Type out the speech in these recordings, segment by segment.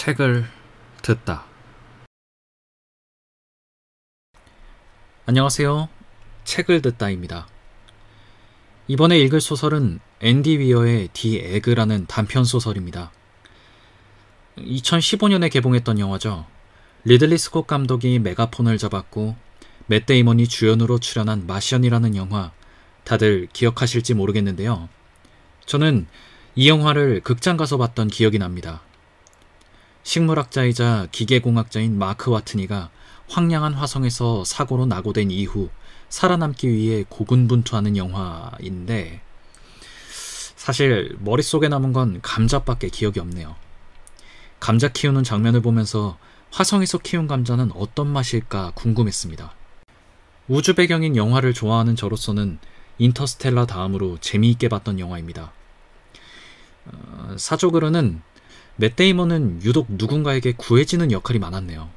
책을 듣다. 안녕하세요. 책을 듣다입니다. 이번에 읽을 소설은 앤디 위어의 디 에그라는 단편 소설입니다. 2015년에 개봉했던 영화죠. 리들리 스콧 감독이 메가폰을 잡았고 맷 데이먼이 주연으로 출연한 마션이라는 영화, 다들 기억하실지 모르겠는데요. 저는 이 영화를 극장 가서 봤던 기억이 납니다. 식물학자이자 기계공학자인 마크 와트니가 황량한 화성에서 사고로 낙오된 이후 살아남기 위해 고군분투하는 영화인데, 사실 머릿속에 남은 건 감자밖에 기억이 없네요. 감자 키우는 장면을 보면서 화성에서 키운 감자는 어떤 맛일까 궁금했습니다. 우주 배경인 영화를 좋아하는 저로서는 인터스텔라 다음으로 재미있게 봤던 영화입니다. 사적으로는 맷 데이먼은 유독 누군가에게 구해지는 역할이 많았네요.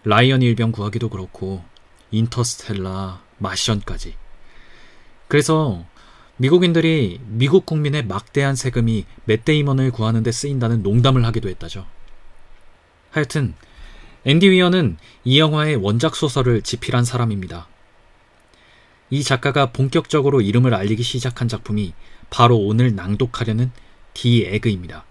라이언 일병 구하기도 그렇고 인터스텔라, 마션까지. 그래서 미국인들이 미국 국민의 막대한 세금이 맷 데이먼을 구하는 데 쓰인다는 농담을 하기도 했다죠. 하여튼 앤디 위어는 이 영화의 원작 소설을 집필한 사람입니다. 이 작가가 본격적으로 이름을 알리기 시작한 작품이 바로 오늘 낭독하려는 디 에그입니다.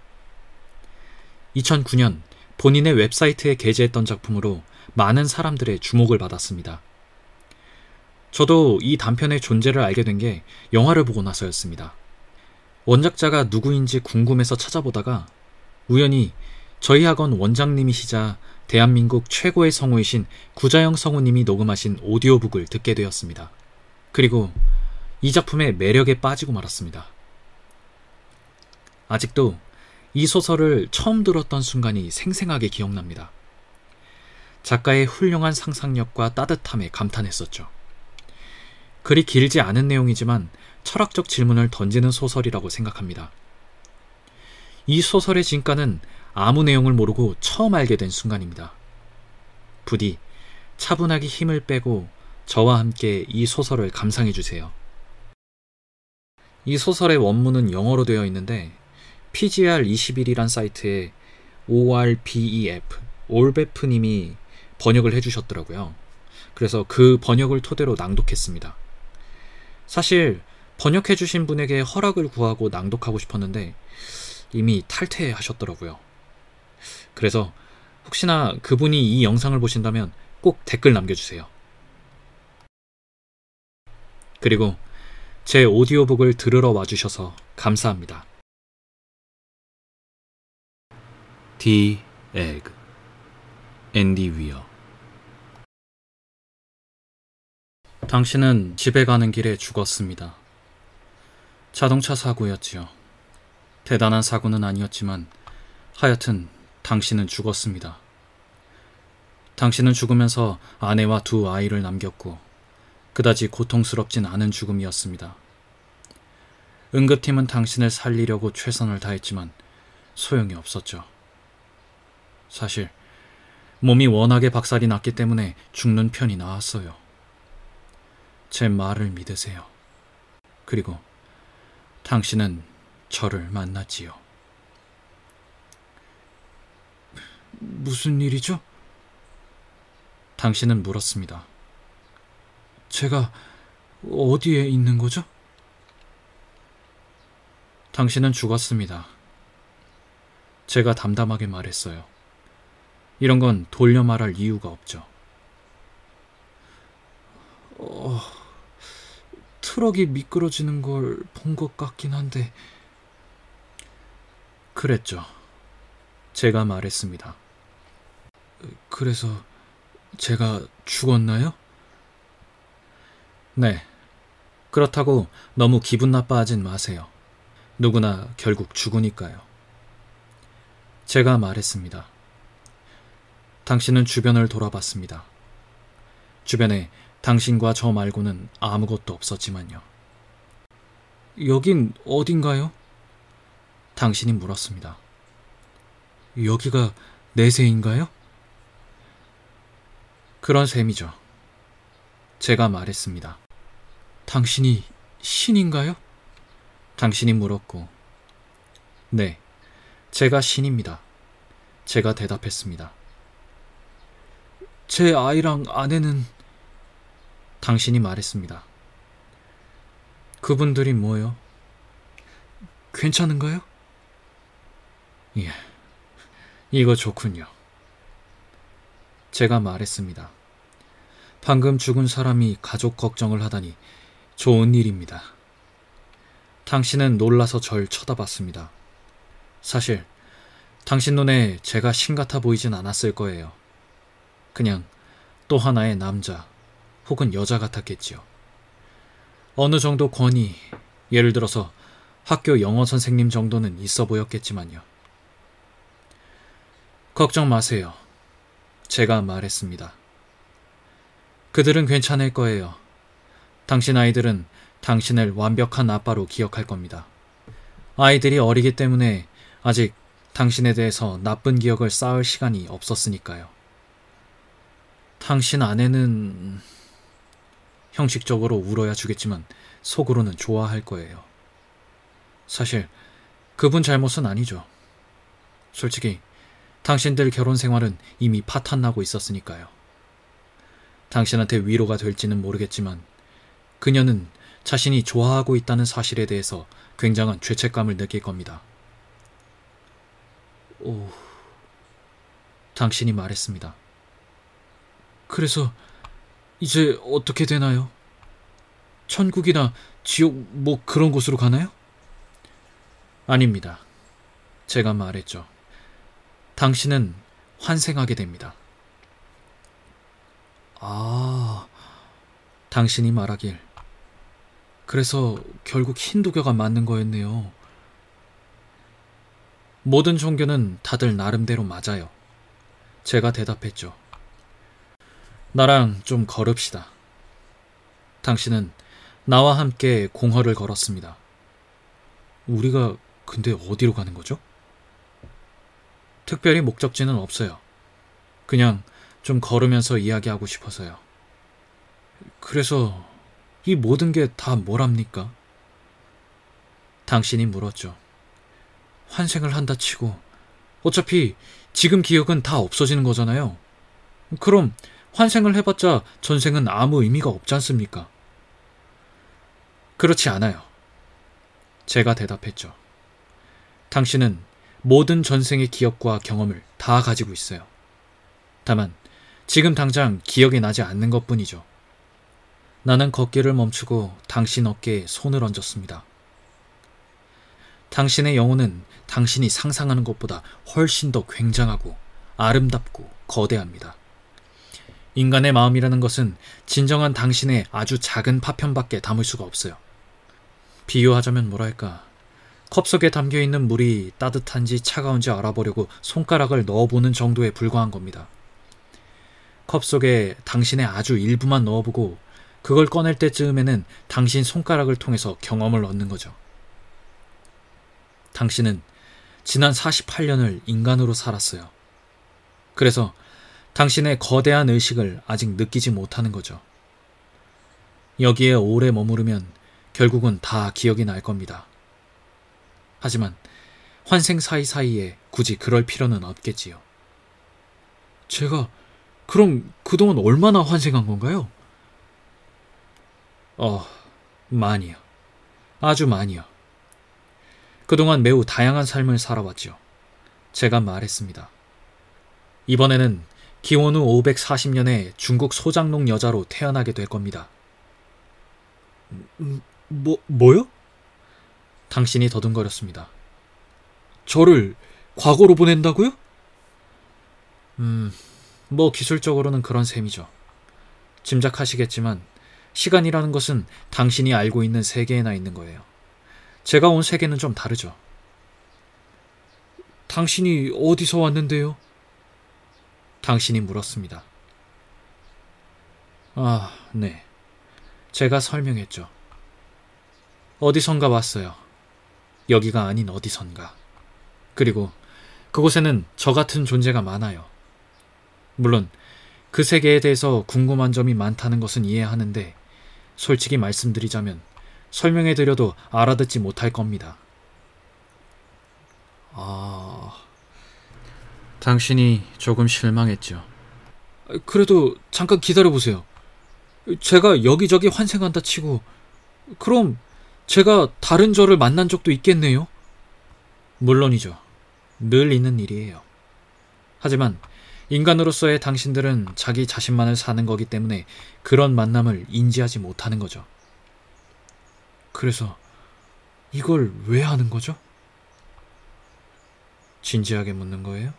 2009년 본인의 웹사이트에 게재했던 작품으로 많은 사람들의 주목을 받았습니다. 저도 이 단편의 존재를 알게 된 게 영화를 보고 나서였습니다. 원작자가 누구인지 궁금해서 찾아보다가 우연히 저희 학원 원장님이시자 대한민국 최고의 성우이신 구자영 성우님이 녹음하신 오디오북을 듣게 되었습니다. 그리고 이 작품의 매력에 빠지고 말았습니다. 아직도 이 소설을 처음 들었던 순간이 생생하게 기억납니다. 작가의 훌륭한 상상력과 따뜻함에 감탄했었죠. 그리 길지 않은 내용이지만 철학적 질문을 던지는 소설이라고 생각합니다. 이 소설의 진가는 아무 내용을 모르고 처음 알게 된 순간입니다. 부디 차분하게 힘을 빼고 저와 함께 이 소설을 감상해 주세요. 이 소설의 원문은 영어로 되어 있는데 PGR21이란 사이트에 올베프님이 번역을 해주셨더라고요. 그래서 그 번역을 토대로 낭독했습니다. 사실 번역해주신 분에게 허락을 구하고 낭독하고 싶었는데 이미 탈퇴하셨더라고요. 그래서 혹시나 그분이 이 영상을 보신다면 꼭 댓글 남겨주세요. 그리고 제 오디오북을 들으러 와주셔서 감사합니다. 디 에그, 앤디 위어. 당신은 집에 가는 길에 죽었습니다. 자동차 사고였지요. 대단한 사고는 아니었지만 하여튼 당신은 죽었습니다. 당신은 죽으면서 아내와 두 아이를 남겼고 그다지 고통스럽진 않은 죽음이었습니다. 응급팀은 당신을 살리려고 최선을 다했지만 소용이 없었죠. 사실 몸이 워낙에 박살이 났기 때문에 죽는 편이 나았어요. 제 말을 믿으세요. 그리고 당신은 저를 만났지요. 무슨 일이죠? 당신은 물었습니다. 제가 어디에 있는 거죠? 당신은 죽었습니다. 제가 담담하게 말했어요. 이런 건 돌려 말할 이유가 없죠. 트럭이 미끄러지는 걸 본 것 같긴 한데. 그랬죠. 제가 말했습니다. 그래서 제가 죽었나요? 네. 그렇다고 너무 기분 나빠하진 마세요. 누구나 결국 죽으니까요. 제가 말했습니다. 당신은 주변을 돌아봤습니다. 주변에 당신과 저 말고는 아무것도 없었지만요. 여긴 어딘가요? 당신이 물었습니다. 여기가 내세인가요? 그런 셈이죠. 제가 말했습니다. 당신이 신인가요? 당신이 물었고, 네, 제가 신입니다. 제가 대답했습니다. 제 아이랑 아내는... 당신이 말했습니다. 그분들이 뭐요? 괜찮은가요? 예, 이거 좋군요. 제가 말했습니다. 방금 죽은 사람이 가족 걱정을 하다니 좋은 일입니다. 당신은 놀라서 절 쳐다봤습니다. 사실 당신 눈에 제가 신 같아 보이진 않았을 거예요. 그냥 또 하나의 남자 혹은 여자 같았겠지요. 어느 정도 권위, 예를 들어서 학교 영어 선생님 정도는 있어 보였겠지만요. 걱정 마세요. 제가 말했습니다. 그들은 괜찮을 거예요. 당신 아이들은 당신을 완벽한 아빠로 기억할 겁니다. 아이들이 어리기 때문에 아직 당신에 대해서 나쁜 기억을 쌓을 시간이 없었으니까요. 당신 아내는 형식적으로 울어야 주겠지만 속으로는 좋아할 거예요. 사실 그분 잘못은 아니죠. 솔직히 당신들 결혼 생활은 이미 파탄나고 있었으니까요. 당신한테 위로가 될지는 모르겠지만 그녀는 자신이 좋아하고 있다는 사실에 대해서 굉장한 죄책감을 느낄 겁니다. 오, 당신이 말했습니다. 그래서 이제 어떻게 되나요? 천국이나 지옥 뭐 그런 곳으로 가나요? 아닙니다. 제가 말했죠. 당신은 환생하게 됩니다. 아, 당신이 말하길. 그래서 결국 힌두교가 맞는 거였네요. 모든 종교는 다들 나름대로 맞아요. 제가 대답했죠. 나랑 좀 걸읍시다. 당신은 나와 함께 공허를 걸었습니다. 우리가 근데 어디로 가는 거죠? 특별히 목적지는 없어요. 그냥 좀 걸으면서 이야기하고 싶어서요. 그래서 이 모든 게 다 뭐랍니까? 당신이 물었죠. 환생을 한다 치고 어차피 지금 기억은 다 없어지는 거잖아요. 그럼 환생을 해봤자 전생은 아무 의미가 없지 않습니까? 그렇지 않아요. 제가 대답했죠. 당신은 모든 전생의 기억과 경험을 다 가지고 있어요. 다만 지금 당장 기억이 나지 않는 것뿐이죠. 나는 걷기를 멈추고 당신 어깨에 손을 얹었습니다. 당신의 영혼은 당신이 상상하는 것보다 훨씬 더 굉장하고 아름답고 거대합니다. 인간의 마음이라는 것은 진정한 당신의 아주 작은 파편밖에 담을 수가 없어요. 비유하자면 뭐랄까, 컵 속에 담겨있는 물이 따뜻한지 차가운지 알아보려고 손가락을 넣어보는 정도에 불과한 겁니다. 컵 속에 당신의 아주 일부만 넣어보고 그걸 꺼낼 때쯤에는 당신 손가락을 통해서 경험을 얻는 거죠. 당신은 지난 48년을 인간으로 살았어요. 그래서 당신의 거대한 의식을 아직 느끼지 못하는 거죠. 여기에 오래 머무르면 결국은 다 기억이 날 겁니다. 하지만 환생 사이사이에 굳이 그럴 필요는 없겠지요. 제가 그럼 그동안 얼마나 환생한 건가요? 많이요. 아주 많이요. 그동안 매우 다양한 삶을 살아왔죠. 제가 말했습니다. 이번에는 기원 후 540년에 중국 소장농 여자로 태어나게 될 겁니다. 뭐요? 당신이 더듬거렸습니다. 저를 과거로 보낸다고요? 기술적으로는 그런 셈이죠. 짐작하시겠지만 시간이라는 것은 당신이 알고 있는 세계에나 있는 거예요. 제가 온 세계는 좀 다르죠. 당신이 어디서 왔는데요? 당신이 물었습니다. 네. 제가 설명했죠. 어디선가 왔어요. 여기가 아닌 어디선가. 그리고 그곳에는 저 같은 존재가 많아요. 물론 그 세계에 대해서 궁금한 점이 많다는 것은 이해하는데 솔직히 말씀드리자면 설명해드려도 알아듣지 못할 겁니다. 당신이 조금 실망했죠. 그래도 잠깐 기다려보세요. 제가 여기저기 환생한다 치고 그럼 제가 다른 저를 만난 적도 있겠네요? 물론이죠. 늘 있는 일이에요. 하지만 인간으로서의 당신들은 자기 자신만을 사는 거기 때문에 그런 만남을 인지하지 못하는 거죠. 그래서 이걸 왜 하는 거죠? 진지하게 묻는 거예요?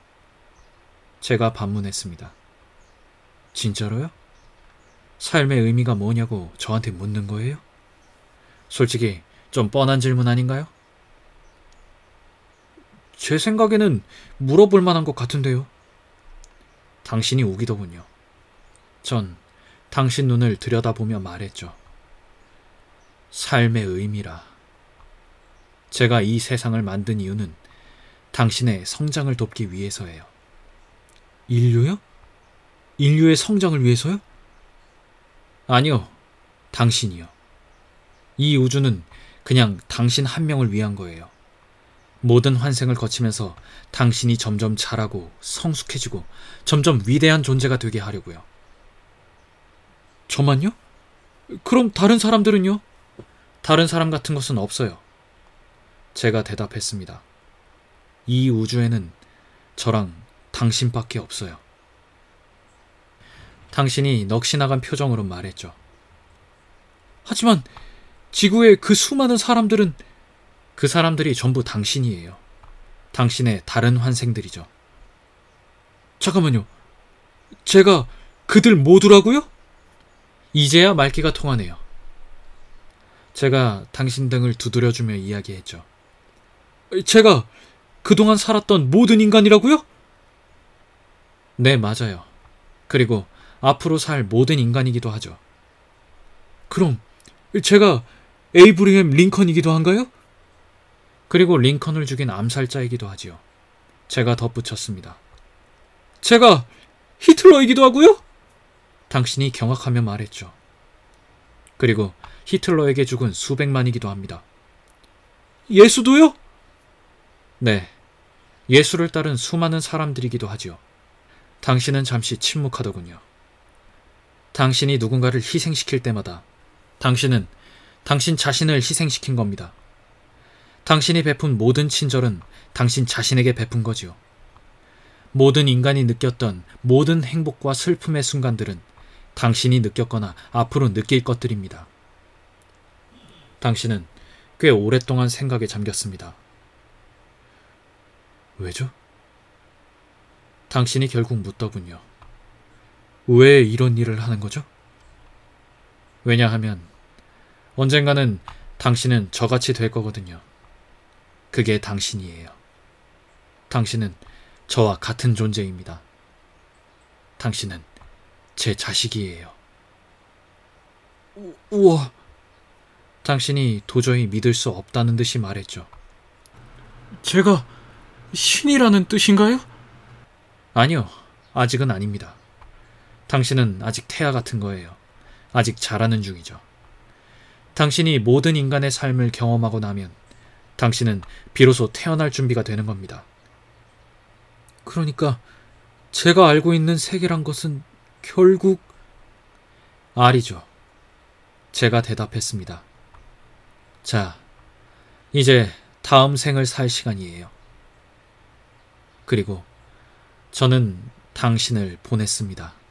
제가 반문했습니다. 진짜로요? 삶의 의미가 뭐냐고 저한테 묻는 거예요? 솔직히 좀 뻔한 질문 아닌가요? 제 생각에는 물어볼 만한 것 같은데요. 당신이 우기더군요. 전 당신 눈을 들여다보며 말했죠. 삶의 의미라. 제가 이 세상을 만든 이유는 당신의 성장을 돕기 위해서예요. 인류요? 인류의 성장을 위해서요? 아니요, 당신이요. 이 우주는 그냥 당신 한 명을 위한 거예요. 모든 환생을 거치면서 당신이 점점 자라고 성숙해지고 점점 위대한 존재가 되게 하려고요. 저만요? 그럼 다른 사람들은요? 다른 사람 같은 것은 없어요. 제가 대답했습니다. 이 우주에는 저랑 당신밖에 없어요. 당신이 넋이 나간 표정으로 말했죠. 하지만 지구의 그 수많은 사람들은 그 사람들이 전부 당신이에요. 당신의 다른 환생들이죠. 잠깐만요. 제가 그들 모두라고요? 이제야 말귀가 통하네요. 제가 당신 등을 두드려주며 이야기했죠. 제가 그동안 살았던 모든 인간이라고요? 네, 맞아요. 그리고 앞으로 살 모든 인간이기도 하죠. 그럼 제가 에이브리햄 링컨이기도 한가요? 그리고 링컨을 죽인 암살자이기도 하지요. 제가 덧붙였습니다. 제가 히틀러이기도 하고요? 당신이 경악하며 말했죠. 그리고 히틀러에게 죽은 수백만이기도 합니다. 예수도요? 네, 예수를 따른 수많은 사람들이기도 하지요. 당신은 잠시 침묵하더군요. 당신이 누군가를 희생시킬 때마다 당신은 당신 자신을 희생시킨 겁니다. 당신이 베푼 모든 친절은 당신 자신에게 베푼 거지요. 모든 인간이 느꼈던 모든 행복과 슬픔의 순간들은 당신이 느꼈거나 앞으로 느낄 것들입니다. 당신은 꽤 오랫동안 생각에 잠겼습니다. 왜죠? 당신이 결국 묻더군요. 왜 이런 일을 하는 거죠? 왜냐하면 언젠가는 당신은 저같이 될 거거든요. 그게 당신이에요. 당신은 저와 같은 존재입니다. 당신은 제 자식이에요. 우와. 당신이 도저히 믿을 수 없다는 듯이 말했죠. 제가 신이라는 뜻인가요? 아니요, 아직은 아닙니다. 당신은 아직 태아 같은 거예요. 아직 자라는 중이죠. 당신이 모든 인간의 삶을 경험하고 나면 당신은 비로소 태어날 준비가 되는 겁니다. 그러니까 제가 알고 있는 세계란 것은 결국 알이죠. 제가 대답했습니다. 자, 이제 다음 생을 살 시간이에요. 그리고 저는 당신을 보냈습니다.